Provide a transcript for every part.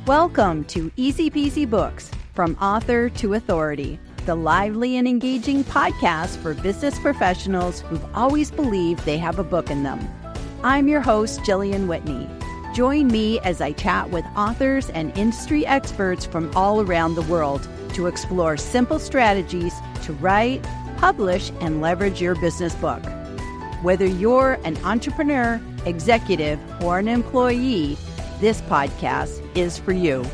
Welcome to Easy Peasy Books, From Author to Authority, the lively and engaging podcast for business professionals who've always believed they have a book in them. I'm your host, Gillian Whitney. Join me as I chat with authors and industry experts from all around the world to explore simple strategies to write, publish, and leverage your business book. Whether you're an entrepreneur, executive, or an employee, this podcast is for you.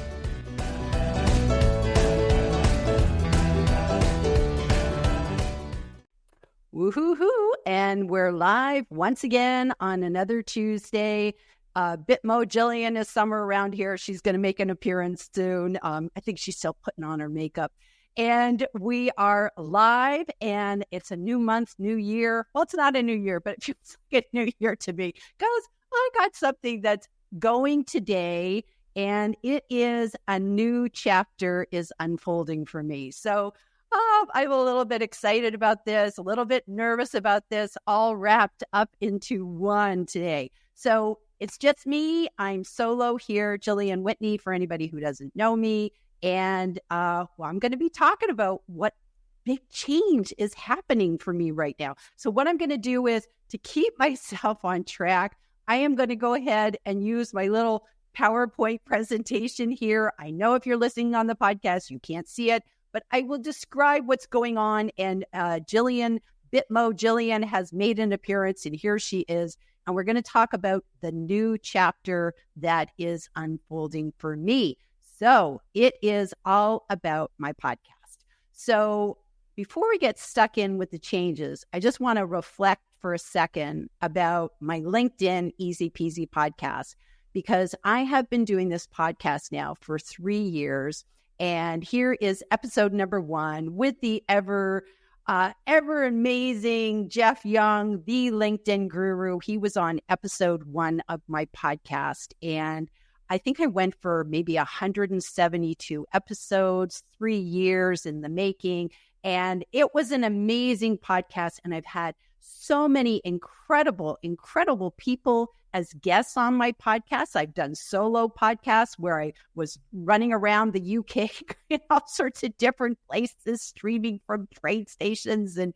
Woohoo! And we're live once again on another Tuesday. Bitmo Gillian is somewhere around here. She's going to make an appearance soon. I think she's still putting on her makeup. And we are live, and it's a new month, new year. Well, it's not a new year, but it feels like a new year to me because I got something that's going today, and it is a new chapter is unfolding for me. So I'm a little bit excited about this, a little bit nervous about this, all wrapped up into one today. So it's just me. I'm solo here, Gillian Whitney, for anybody who doesn't know me. And I'm going to be talking about what big change is happening for me right now. So what I'm going to do is to keep myself on track, I am going to go ahead and use my little PowerPoint presentation here. I know if you're listening on the podcast, you can't see it, but I will describe what's going on. And Gillian has made an appearance, and here she is. And we're going to talk about the new chapter that is unfolding for me. So it is all about my podcast. So before we get stuck in with the changes, I just want to reflect for a second about my LinkedIn Easy Peasy podcast, because I have been doing this podcast now for 3 years. And here is episode number 1 with the ever amazing Jeff Young, the LinkedIn guru. He was on episode 1 of my podcast. And I think I went for maybe 172 episodes, 3 years in the making. And it was an amazing podcast. And I've had so many incredible people as guests on my podcast. I've done solo podcasts where I was running around the UK in all sorts of different places, streaming from train stations and,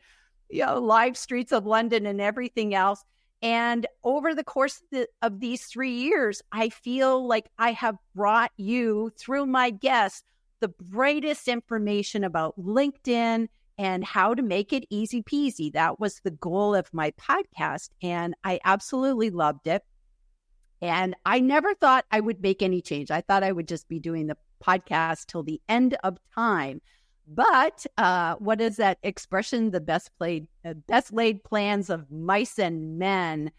live streets of London and everything else. And over the course of these 3 years, I feel like I have brought you, through my guests, the brightest information about LinkedIn and how to make it easy peasy. That was the goal of my podcast, and I absolutely loved it. And I never thought I would make any change. I thought I would just be doing the podcast till the end of time. But what is that expression? The best laid plans of mice and men.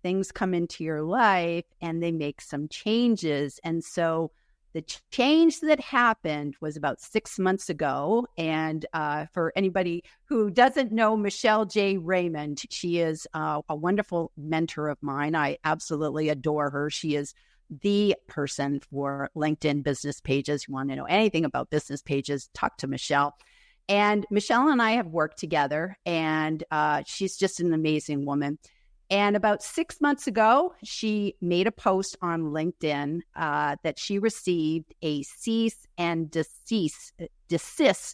Things come into your life and they make some changes. And so the change that happened was about 6 months ago. And for anybody who doesn't know Michelle J Raymond, she is a wonderful mentor of mine. I absolutely adore her. She is the person for LinkedIn business pages. You want to know anything about business pages, talk to Michelle. And Michelle and I have worked together, and she's just an amazing woman. And about 6 months ago, she made a post on LinkedIn that she received a cease and desist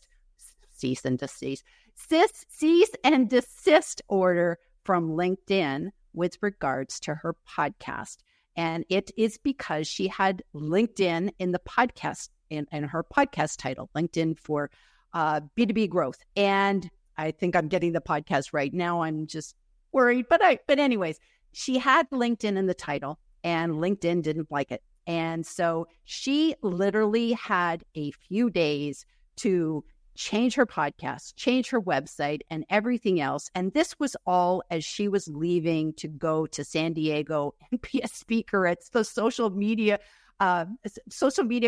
order from LinkedIn with regards to her podcast. And it is because she had LinkedIn in the podcast, in her podcast title, LinkedIn for B2B growth. And I think I'm getting the podcast right now. I'm just worried, but anyways, she had LinkedIn in the title, and LinkedIn didn't like it. And so she literally had a few days to change her podcast, change her website, and everything else. And this was all as she was leaving to go to San Diego and be a speaker at the social media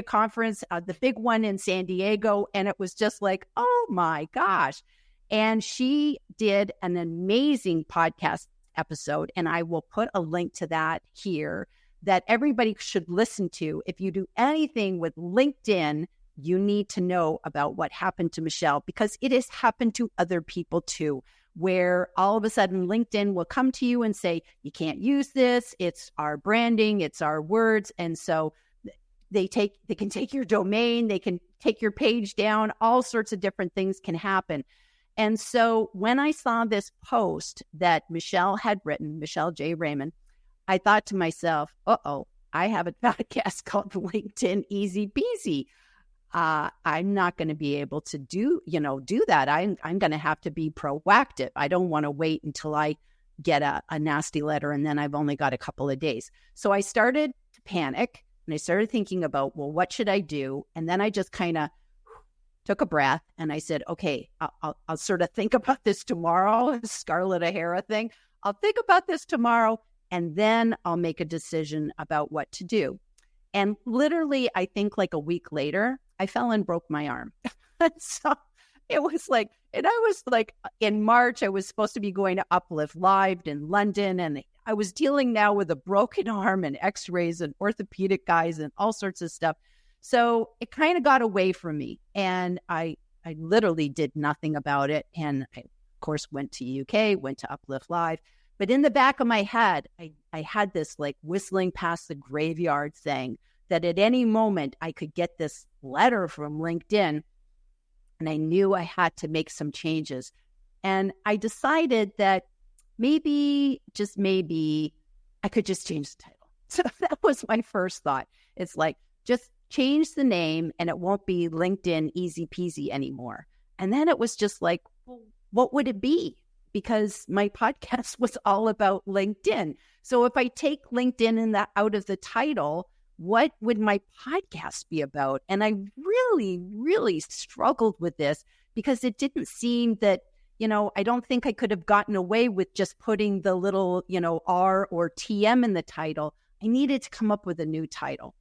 conference, the big one in San Diego. And it was just like, oh my gosh. And she did an amazing podcast episode, and I will put a link to that here, that everybody should listen to. If you do anything with LinkedIn, you need to know about what happened to Michelle, because it has happened to other people too, where all of a sudden LinkedIn will come to you and say, you can't use this. It's our branding. It's our words. And so they can take your domain, they can take your page down, all sorts of different things can happen. And so when I saw this post that Michelle had written, Michelle J Raymond, I thought to myself, I have a podcast called LinkedIn Easy Peasy. I'm not going to be able to do that. I'm going to have to be proactive. I don't want to wait until I get a nasty letter and then I've only got a couple of days. So I started to panic and I started thinking about, well, what should I do? And then I just kind of took a breath and I said, okay, I'll sort of think about this tomorrow, Scarlett O'Hara thing. I'll think about this tomorrow and then I'll make a decision about what to do. And literally, I think like a week later, I fell and broke my arm. So it was like, and I was like, in March, I was supposed to be going to Uplift Live in London. And I was dealing now with a broken arm and x-rays and orthopedic guys and all sorts of stuff. So it kind of got away from me. And I literally did nothing about it. And I, of course, went to UK, went to Uplift Live. But in the back of my head, I had this like whistling past the graveyard thing that at any moment I could get this letter from LinkedIn. And I knew I had to make some changes. And I decided that maybe, just maybe, I could just change the title. So that was my first thought. It's like, just change the name and it won't be LinkedIn Easy Peasy anymore. And then it was just like, well, what would it be? Because my podcast was all about LinkedIn. So if I take LinkedIn out of the title, what would my podcast be about? And I really, really struggled with this because it didn't seem that, I don't think I could have gotten away with just putting the little, R or TM in the title. I needed to come up with a new title.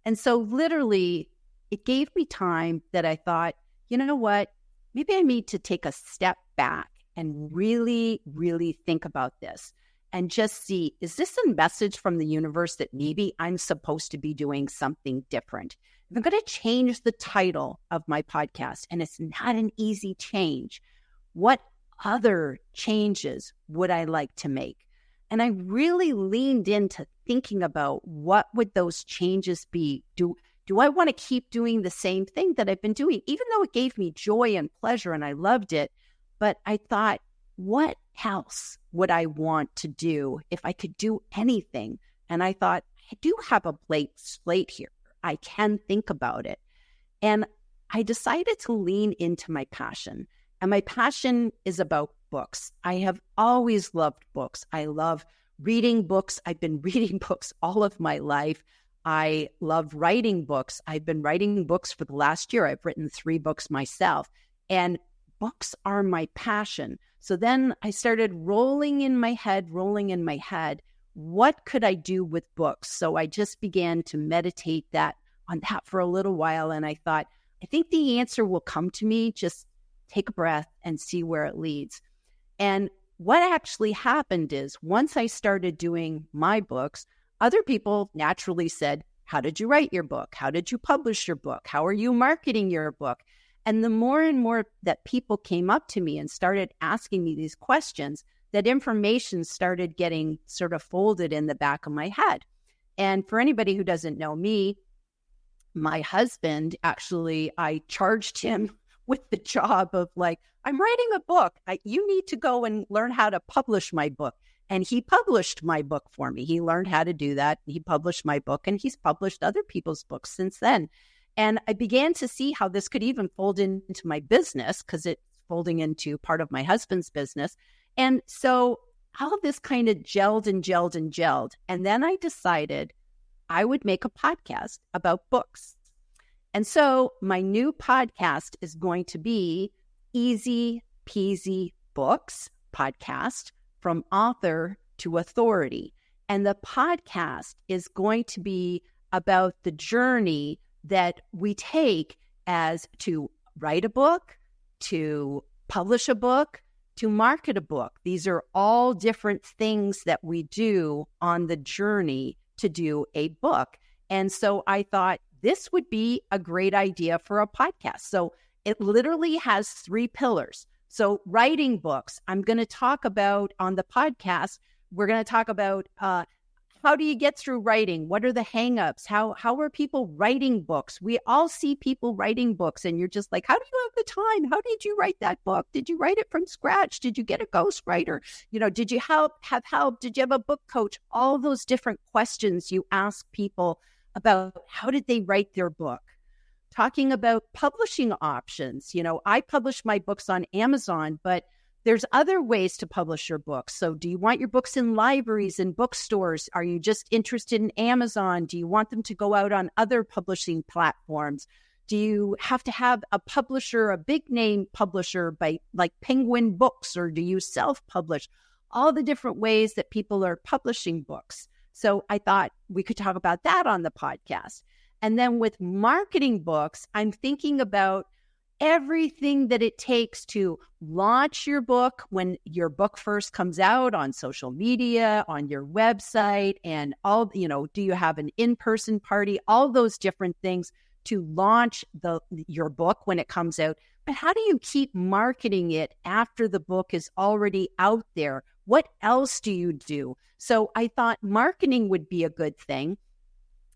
And so literally it gave me time that I thought, you know what, maybe I need to take a step back and really, really think about this and just see, is this a message from the universe that maybe I'm supposed to be doing something different? If I'm going to change the title of my podcast, and it's not an easy change, what other changes would I like to make? And I really leaned into thinking about what would those changes be? Do I want to keep doing the same thing that I've been doing, even though it gave me joy and pleasure and I loved it? But I thought, what else would I want to do if I could do anything? And I thought, I do have a blank slate here. I can think about it. And I decided to lean into my passion. And my passion is about books. I have always loved books. I love reading books. I've been reading books all of my life. I love writing books. I've been writing books for the last year. I've written 3 books myself. And books are my passion. So then I started rolling in my head, what could I do with books? So I just began to meditate on that for a little while. And I thought, I think the answer will come to me. Just take a breath and see where it leads. And what actually happened is once I started doing my books, other people naturally said, how did you write your book? How did you publish your book? How are you marketing your book? And the more and more that people came up to me and started asking me these questions, that information started getting sort of folded in the back of my head. And for anybody who doesn't know me, my husband, actually, I charged him with the job of like, I'm writing a book. You need to go and learn how to publish my book. And he published my book for me. He learned how to do that. He published my book and he's published other people's books since then. And I began to see how this could even fold into my business because it's folding into part of my husband's business. And so all of this kind of gelled and gelled and gelled. And then I decided I would make a podcast about books. And so my new podcast is going to be Easy Peasy Books Podcast, from author to authority. And the podcast is going to be about the journey that we take as to write a book, to publish a book, to market a book. These are all different things that we do on the journey to do a book. And so I thought this would be a great idea for a podcast. So it literally has 3 pillars. So writing books, I'm going to talk about on the podcast, we're going to talk about how do you get through writing? What are the hangups? How are people writing books? We all see people writing books and you're just like, how do you have the time? How did you write that book? Did you write it from scratch? Did you get a ghostwriter? Did you have help? Did you have a book coach? All those different questions you ask people about how did they write their book? Talking about publishing options. I publish my books on Amazon, but there's other ways to publish your books. So do you want your books in libraries and bookstores? Are you just interested in Amazon? Do you want them to go out on other publishing platforms? Do you have to have a publisher, a big name publisher by like Penguin Books, or do you self-publish? All the different ways that people are publishing books. So I thought we could talk about that on the podcast. And then with marketing books, I'm thinking about everything that it takes to launch your book when your book first comes out on social media, on your website, and all, do you have an in-person party, all those different things to launch your book when it comes out. But how do you keep marketing it after the book is already out there? What else do you do? So I thought marketing would be a good thing.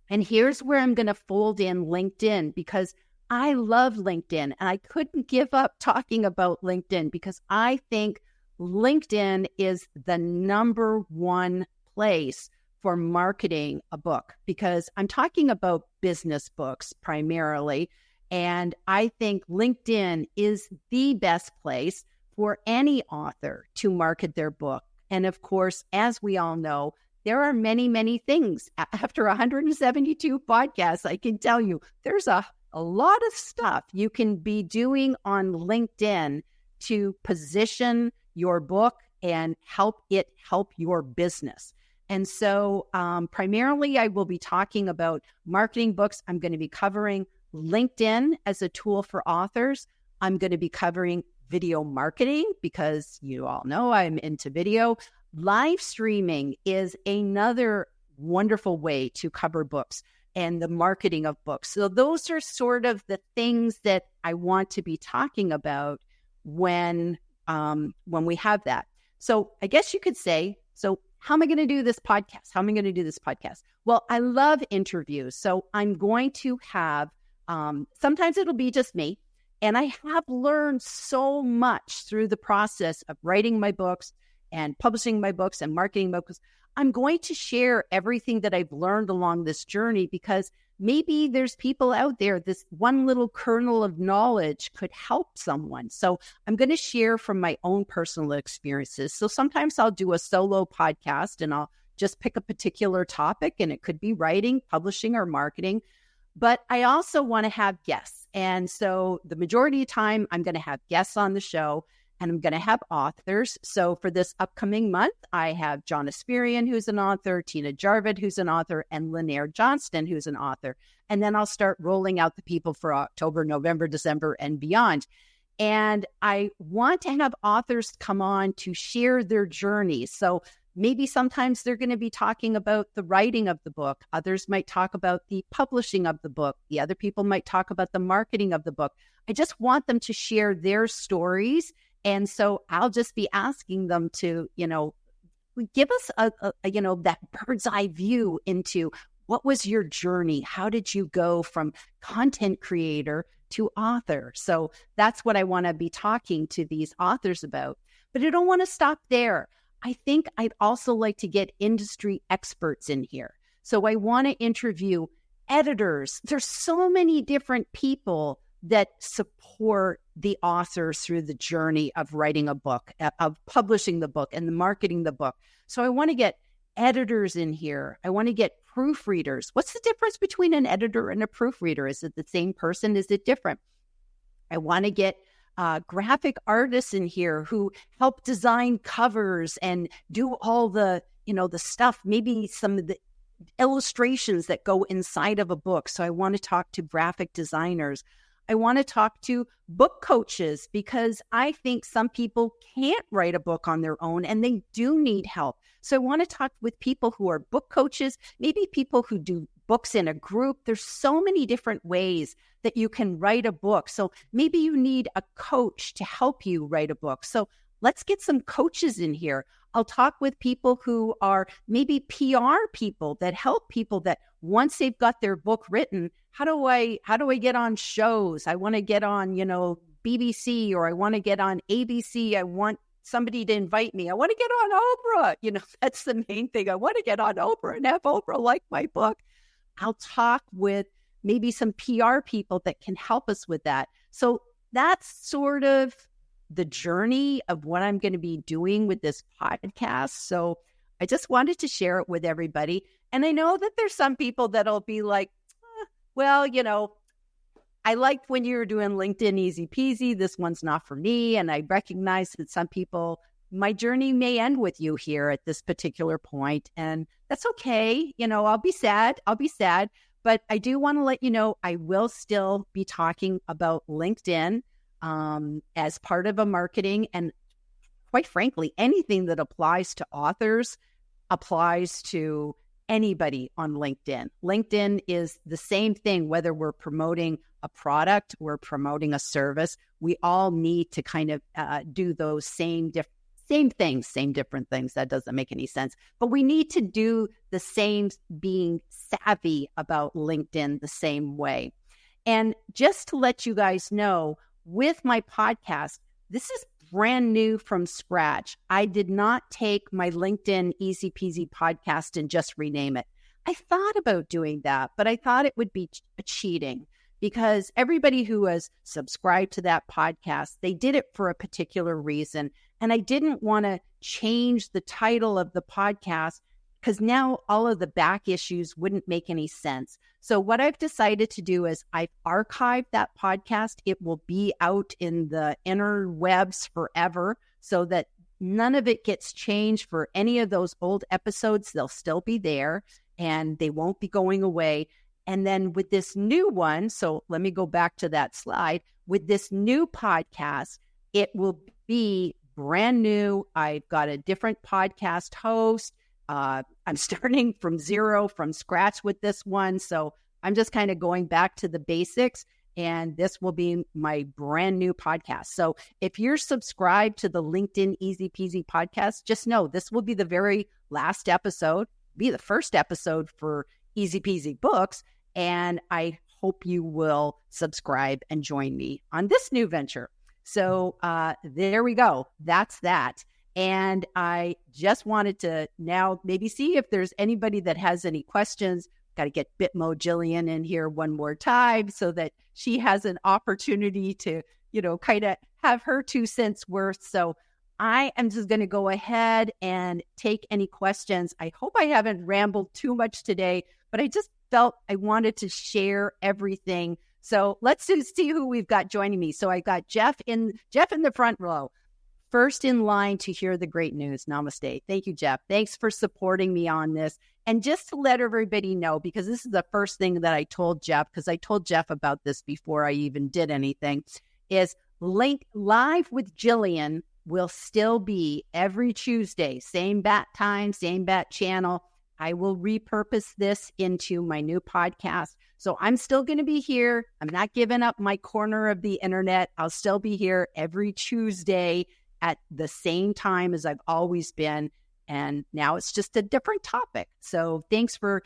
And here's where I'm going to fold in LinkedIn, because I love LinkedIn and I couldn't give up talking about LinkedIn because I think LinkedIn is the number one place for marketing a book, because I'm talking about business books primarily. And I think LinkedIn is the best place for any author to market their book. And of course, as we all know, there are many, many things. After 172 podcasts, I can tell you there's a lot of stuff you can be doing on LinkedIn to position your book and help your business. And so primarily, I will be talking about marketing books. I'm going to be covering LinkedIn as a tool for authors. I'm going to be covering video marketing because you all know I'm into video. Live streaming is another wonderful way to cover books and the marketing of books. So those are sort of the things that I want to be talking about when we have that. So I guess you could say, so how am I going to do this podcast? How am I going to do this podcast? Well, I love interviews. So I'm going to have, sometimes it'll be just me. And I have learned so much through the process of writing my books and publishing my books and marketing my books. I'm going to share everything that I've learned along this journey, because maybe there's people out there, this one little kernel of knowledge could help someone. So I'm going to share from my own personal experiences. So sometimes I'll do a solo podcast and I'll just pick a particular topic, and it could be writing, publishing, or marketing. But I also want to have guests. And so the majority of the time, I'm going to have guests on the show, and I'm going to have authors. So for this upcoming month, I have John Asperian, who's an author, Tina Jarvid, who's an author, and Lanier Johnston, who's an author. And then I'll start rolling out the people for October, November, December, and beyond. And I want to have authors come on to share their journeys. So maybe sometimes they're going to be talking about the writing of the book. Others might talk about the publishing of the book. The other people might talk about the marketing of the book. I just want them to share their stories. And so I'll just be asking them to, give us that bird's eye view into what was your journey? How did you go from content creator to author? So that's what I want to be talking to these authors about. But I don't want to stop there. I think I'd also like to get industry experts in here. So I want to interview editors. There's so many different people that support the authors through the journey of writing a book, of publishing the book and the marketing the book. So I want to get editors in here. I want to get proofreaders. What's the difference between an editor and a proofreader? Is it the same person? Is it different? I want to get graphic artists in here who help design covers and do all the, the stuff, maybe some of the illustrations that go inside of a book. So I want to talk to graphic designers. I want to talk to book coaches, because I think some people can't write a book on their own and they do need help. So I want to talk with people who are book coaches, maybe people who do books in a group. There's so many different ways that you can write a book. So maybe you need a coach to help you write a book. So let's get some coaches in here. I'll talk with people who are maybe PR people that help people that once they've got their book written, how do I get on shows? I want to get on, BBC, or I want to get on ABC. I want somebody to invite me. I want to get on Oprah. That's the main thing. I want to get on Oprah and have Oprah like my book. I'll talk with maybe some PR people that can help us with that. So that's sort of the journey of what I'm going to be doing with this podcast. So I just wanted to share it with everybody. And I know that there's some people that'll be like, well, I liked when you were doing LinkedIn easy peasy. This one's not for me. And I recognize that some people, my journey may end with you here at this particular point. And that's okay. I'll be sad. But I do want to let you know, I will still be talking about LinkedIn as part of a marketing. And quite frankly, anything that applies to authors applies to anybody on LinkedIn. LinkedIn is the same thing, whether we're promoting a product or promoting a service. We all need to kind of do those same different things. That doesn't make any sense. But we need to do the same, being savvy about LinkedIn the same way. And just to let you guys know, with my podcast, this is brand new from scratch. I did not take my LinkedIn Easy Peasy podcast and just rename it. I thought about doing that, but I thought it would be cheating, because everybody who has subscribed to that podcast, they did it for a particular reason. And I didn't want to change the title of the podcast, because now all of the back issues wouldn't make any sense. So what I've decided to do is I've archived that podcast. It will be out in the interwebs forever, so that none of it gets changed for any of those old episodes. They'll still be there and they won't be going away. And then with this new one, so let me go back to that slide. With this new podcast, it will be brand new. I've got a different podcast host. I'm starting from zero, from scratch with this one. So I'm just kind of going back to the basics, and this will be my brand new podcast. So if you're subscribed to the LinkedIn Easy Peasy podcast, just know this will be the very last episode, be the first episode for Easy Peasy Books. And I hope you will subscribe and join me on this new venture. So there we go. That's that. And I just wanted to now maybe see if there's anybody that has any questions. Got to get Bitmo Gillian in here one more time so that she has an opportunity to, kind of have her 2 cents worth. So I am just going to go ahead and take any questions. I hope I haven't rambled too much today, but I just felt I wanted to share everything. So let's just see who we've got joining me. So I got Jeff in the front row. First in line to hear the great news. Namaste. Thank you, Jeff. Thanks for supporting me on this. And just to let everybody know, because this is the first thing that I told Jeff, because I told Jeff about this before I even did anything, is Live with Gillian will still be every Tuesday, same bat time, same bat channel. I will repurpose this into my new podcast. So I'm still going to be here. I'm not giving up my corner of the internet. I'll still be here every Tuesday at the same time as I've always been. And now it's just a different topic. So thanks for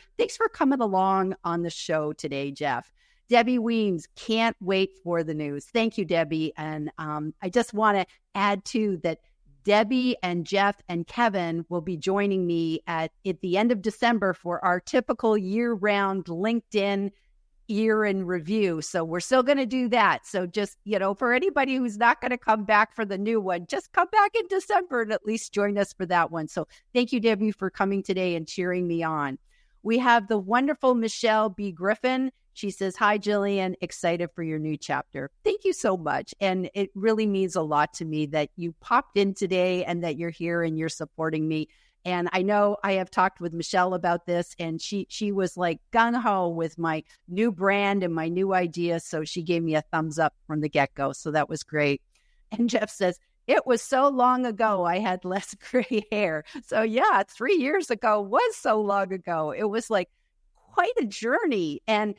coming along on the show today, Jeff. Debbie Weems, can't wait for the news. Thank you, Debbie. And I just want to add too that Debbie and Jeff and Kevin will be joining me at the end of December for our typical year-round LinkedIn year in review. So we're still going to do that. So just, for anybody who's not going to come back for the new one, just come back in December and at least join us for that one. So thank you, Debbie, for coming today and cheering me on. We have the wonderful Michelle B. Griffin. She says, hi, Gillian, excited for your new chapter. Thank you so much. And it really means a lot to me that you popped in today and that you're here and you're supporting me. And I know I have talked with Michelle about this, and she was like gung-ho with my new brand and my new idea. So she gave me a thumbs up from the get-go. So that was great. And Jeff says, it was so long ago I had less gray hair. So yeah, 3 years ago was so long ago. It was like quite a journey. And,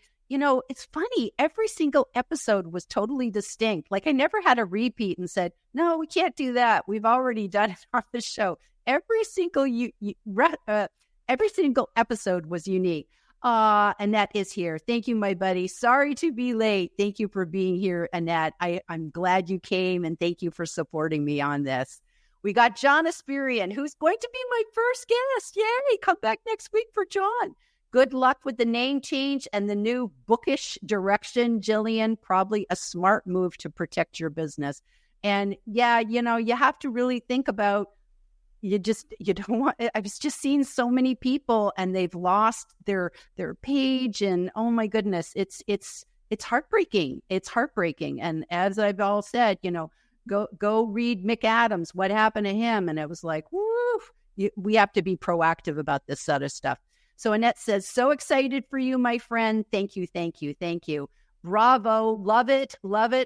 it's funny. Every single episode was totally distinct. Like I never had a repeat and said, no, we can't do that. We've already done it on the show. Every single every single episode was unique. Annette is here. Thank you, my buddy. Sorry to be late. Thank you for being here, Annette. I'm glad you came, and thank you for supporting me on this. We got John Asperian, who's going to be my first guest. Yay! Come back next week for John. Good luck with the name change and the new bookish direction, Gillian. Probably a smart move to protect your business. And yeah, you have to really think about, you don't want, I've just seen so many people and they've lost their page, and oh my goodness, it's heartbreaking. It's heartbreaking. And as I've all said, go read Mick Adams, what happened to him? And it was like, woo, we have to be proactive about this sort of stuff. So Annette says, so excited for you, my friend. Thank you, thank you, thank you. Bravo. Love it,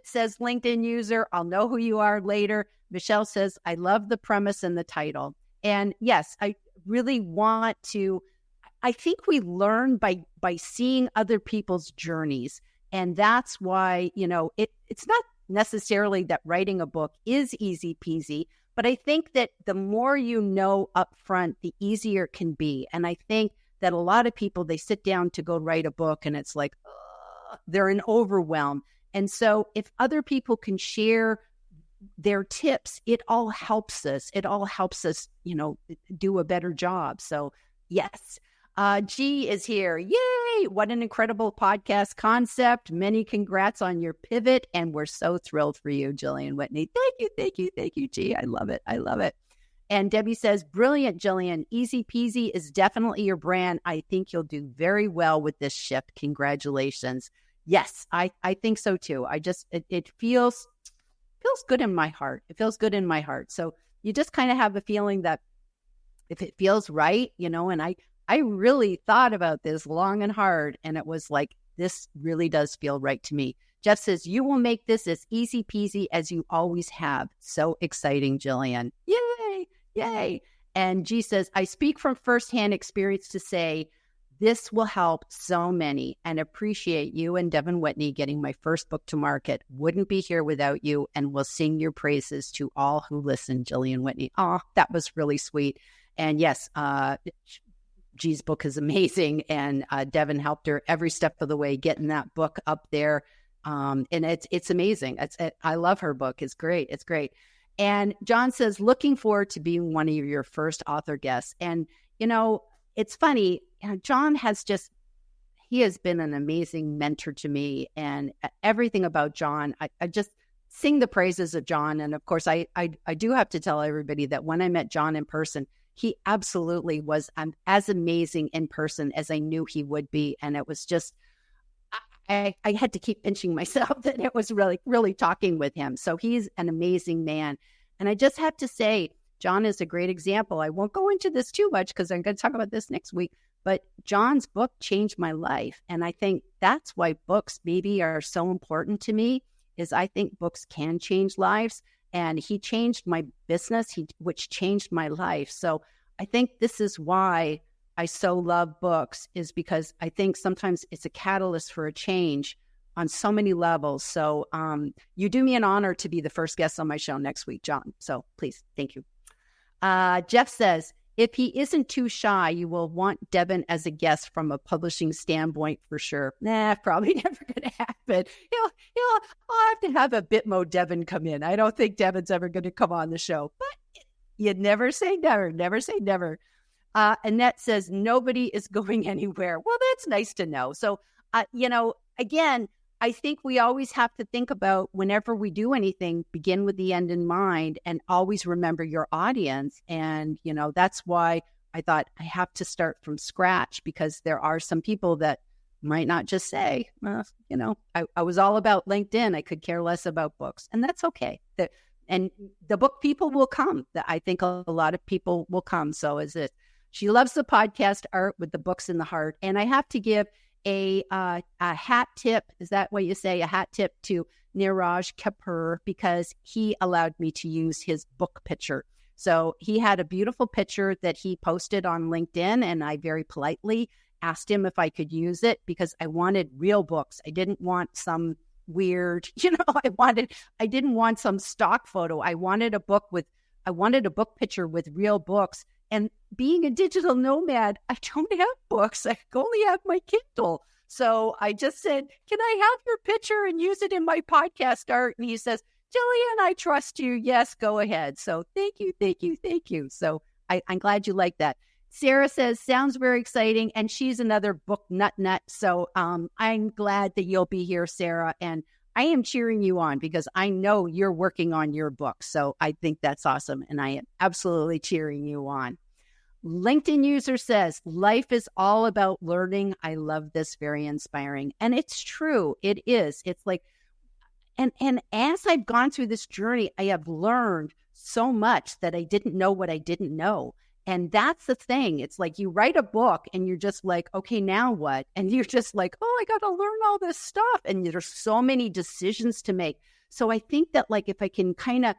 says LinkedIn user. I'll know who you are later. Michelle says, I love the premise and the title. And yes, I really want to, I think we learn by seeing other people's journeys. And that's why, it's not necessarily that writing a book is easy peasy, but I think that the more you know up front, the easier it can be. And I think that a lot of people, they sit down to go write a book and it's like, they're in overwhelm. And so if other people can share their tips, it all helps us. It all helps us, do a better job. So yes, G is here. Yay! What an incredible podcast concept. Many congrats on your pivot. And we're so thrilled for you, Gillian Whitney. Thank you, thank you, thank you, G. I love it. I love it. And Debbie says, brilliant, Gillian. Easy peasy is definitely your brand. I think you'll do very well with this shift. Congratulations. Yes, I think so too. It feels good in my heart. It feels good in my heart. So you just kind of have a feeling that if it feels right, and I really thought about this long and hard, and it was like, this really does feel right to me. Jeff says, you will make this as easy peasy as you always have. So exciting, Gillian. Yay, yay. And G says, I speak from firsthand experience to say, this will help so many, and appreciate you and Devin Whitney getting my first book to market. Wouldn't be here without you, and will sing your praises to all who listen, Gillian Whitney. Oh, that was really sweet. And yes, G's book is amazing, and Devin helped her every step of the way getting that book up there. And it's amazing. I love her book. It's great. It's great. And John says, looking forward to being one of your first author guests. And, it's funny, John he has been an amazing mentor to me, and everything about John, I just sing the praises of John. And of course, I do have to tell everybody that when I met John in person, he absolutely was as amazing in person as I knew he would be. And it was just, I had to keep pinching myself that it was really, really talking with him. So he's an amazing man. And I just have to say, John is a great example. I won't go into this too much because I'm going to talk about this next week, but John's book changed my life. And I think that's why books maybe are so important to me, is I think books can change lives. And he changed my business, which changed my life. So I think this is why I so love books, is because I think sometimes it's a catalyst for a change on so many levels. So you do me an honor to be the first guest on my show next week, John. So please, thank you. Jeff says, if he isn't too shy, you will want Devin as a guest from a publishing standpoint for sure. Probably never going to happen. I'll have to have a Bitmo Devin come in. I don't think Devin's ever going to come on the show, but you never say never, never say never. Annette says, nobody is going anywhere. Well, that's nice to know. So, again, I think we always have to think about, whenever we do anything, begin with the end in mind, and always remember your audience. And, that's why I thought I have to start from scratch, because there are some people that might not just say, I was all about LinkedIn. I could care less about books. And that's okay. And the book people will come. I think a lot of people will come. So is it? She loves the podcast art with the books in the heart. And I have to give a hat tip. Is that what you say? A hat tip to Niraj Kapoor, because he allowed me to use his book picture. So he had a beautiful picture that he posted on LinkedIn, and I very politely asked him if I could use it because I wanted real books. I didn't want some weird, I didn't want some stock photo. I wanted a book picture with real books. And being a digital nomad, I don't have books. I only have my Kindle. So I just said, can I have your picture and use it in my podcast art? And he says, Gillian, I trust you. Yes, go ahead. So thank you. So I'm glad you like that. Sarah says, sounds very exciting. And she's another book nut. So I'm glad that you'll be here, Sarah. And I am cheering you on because I know you're working on your book. So I think that's awesome. And I am absolutely cheering you on. LinkedIn user says, life is all about learning. I love this. Very inspiring. And it's true. It is. It's like, and as I've gone through this journey, I have learned so much that I didn't know what I didn't know. And that's the thing. It's like you write a book and you're just like, okay, now what? And you're just like, oh, I got to learn all this stuff. And there's so many decisions to make. So I think that like if I can kind of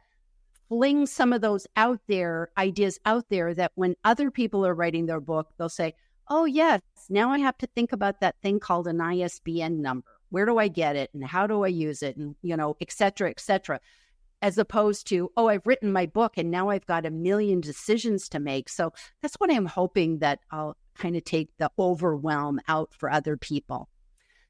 fling some of those ideas out there, that when other people are writing their book, they'll say, oh, yes, now I have to think about that thing called an ISBN number. Where do I get it? And how do I use it? And, et cetera, et cetera. As opposed to, oh, I've written my book and now I've got a million decisions to make. So that's what I'm hoping, that I'll kind of take the overwhelm out for other people.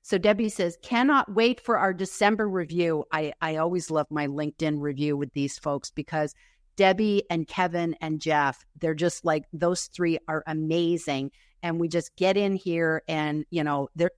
So Debbie says, cannot wait for our December review. I always love my LinkedIn review with these folks because Debbie and Kevin and Jeff, they're just like, those three are amazing. And we just get in here and,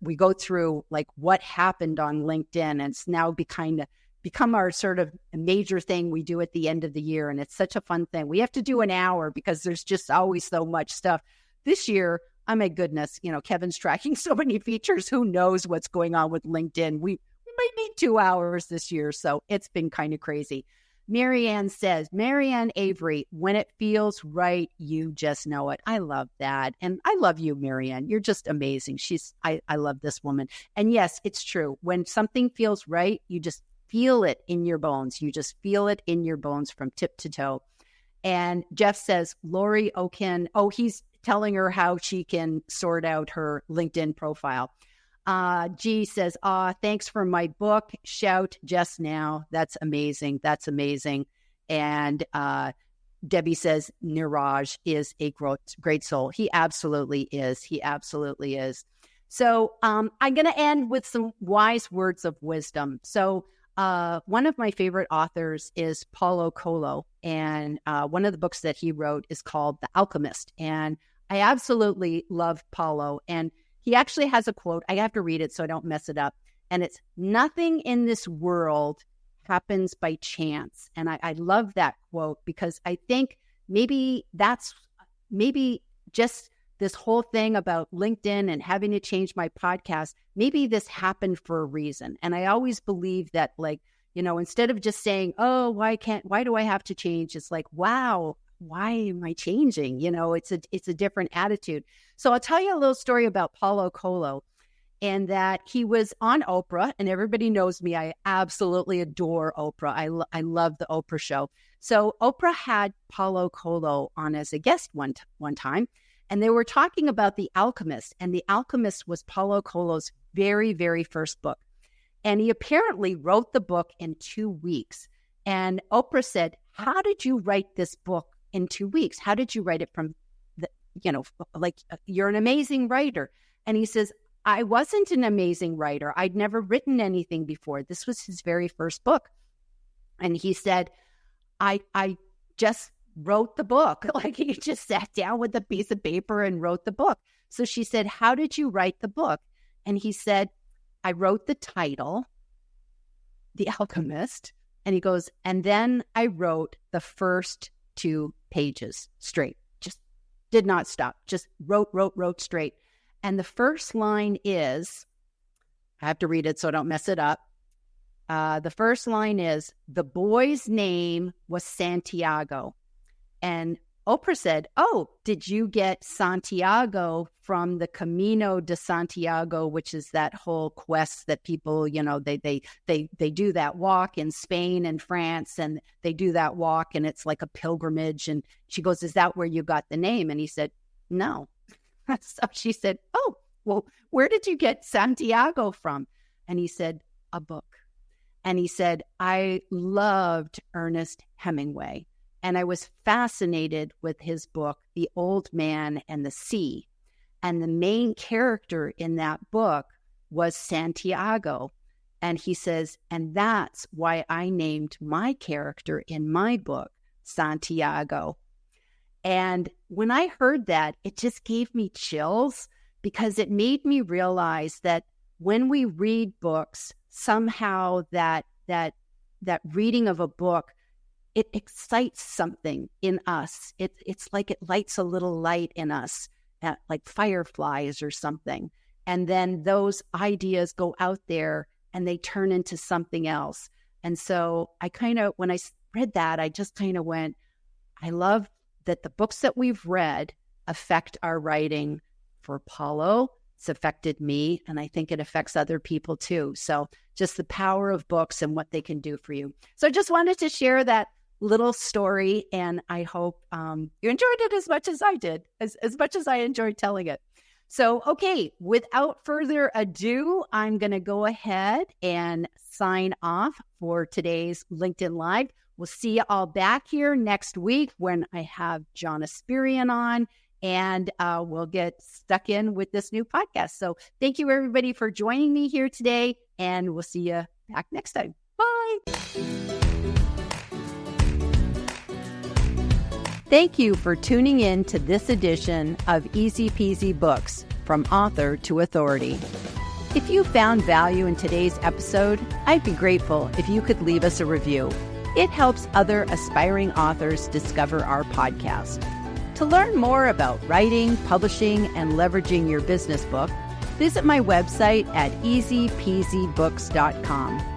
we go through like what happened on LinkedIn, and it's now become our sort of major thing we do at the end of the year. And it's such a fun thing. We have to do an hour because there's just always so much stuff. This year, oh my goodness, Kevin's tracking so many features. Who knows what's going on with LinkedIn? We might need 2 hours this year. So it's been kind of crazy. Marianne Avery, when it feels right, you just know it. I love that. And I love you, Marianne. You're just amazing. I love this woman. And yes, it's true. When something feels right, you just feel it in your bones. You just feel it in your bones from tip to toe. And Jeff says, Lori Oken, he's telling her how she can sort out her LinkedIn profile. G says, thanks for my book. Shout just now. That's amazing. And Debbie says, Niraj is a great soul. He absolutely is. So I'm going to end with some wise words of wisdom. So one of my favorite authors is Paulo Coelho, and one of the books that he wrote is called The Alchemist. And I absolutely love Paulo. And he actually has a quote. I have to read it so I don't mess it up. And it's, nothing in this world happens by chance. And I love that quote because I think maybe just this whole thing about LinkedIn and having to change my podcast, maybe this happened for a reason. And I always believe that, like, instead of just saying, oh, why do I have to change? It's like, wow, why am I changing? It's a different attitude. So I'll tell you a little story about Paulo Coelho, and that he was on Oprah, and everybody knows me. I absolutely adore Oprah. I love the Oprah show. So Oprah had Paulo Coelho on as a guest one time, and they were talking about The Alchemist, and The Alchemist was Paulo Coelho's very, very first book. And he apparently wrote the book in 2 weeks. And Oprah said, how did you write this book in 2 weeks? How did you write it from you're an amazing writer. And he says, I wasn't an amazing writer. I'd never written anything before. This was his very first book. And he said, I just wrote the book. Like, he just sat down with a piece of paper and wrote the book. So she said, how did you write the book? And he said, I wrote the title, The Alchemist. And he goes, and then I wrote the first 2 pages straight. Just did not stop. Just wrote straight. And the first line is, I have to read it so I don't mess it up. The first line is, the boy's name was Santiago. And Oprah said, "Oh, did you get Santiago from the Camino de Santiago, which is that whole quest that people, they do that walk in Spain and France, and they do that walk, and it's like a pilgrimage." And she goes, "Is that where you got the name?" And he said, "No." So she said, "Oh, well, where did you get Santiago from?" And he said, "A book." And he said, "I loved Ernest Hemingway. And I was fascinated with his book, The Old Man and the Sea. And the main character in that book was Santiago." And he says, "And that's why I named my character in my book Santiago." And when I heard that, it just gave me chills, because it made me realize that when we read books, somehow that reading of a book, it excites something in us. It's like it lights a little light in us, like fireflies or something. And then those ideas go out there and they turn into something else. And so when I read that, I just kind of went, I love that the books that we've read affect our writing. For Paulo, it's affected me, and I think it affects other people too. So just the power of books and what they can do for you. So I just wanted to share that little story, and I hope you enjoyed it as much as I did, as much as I enjoyed telling it. So, okay, without further ado, I'm going to go ahead and sign off for today's LinkedIn Live. We'll see you all back here next week when I have John Aspirian on, and we'll get stuck in with this new podcast. So thank you, everybody, for joining me here today, and we'll see you back next time. Bye. Thank you for tuning in to this edition of Easy Peasy Books, from author to authority. If you found value in today's episode, I'd be grateful if you could leave us a review. It helps other aspiring authors discover our podcast. To learn more about writing, publishing, and leveraging your business book, visit my website at easypeasybooks.com.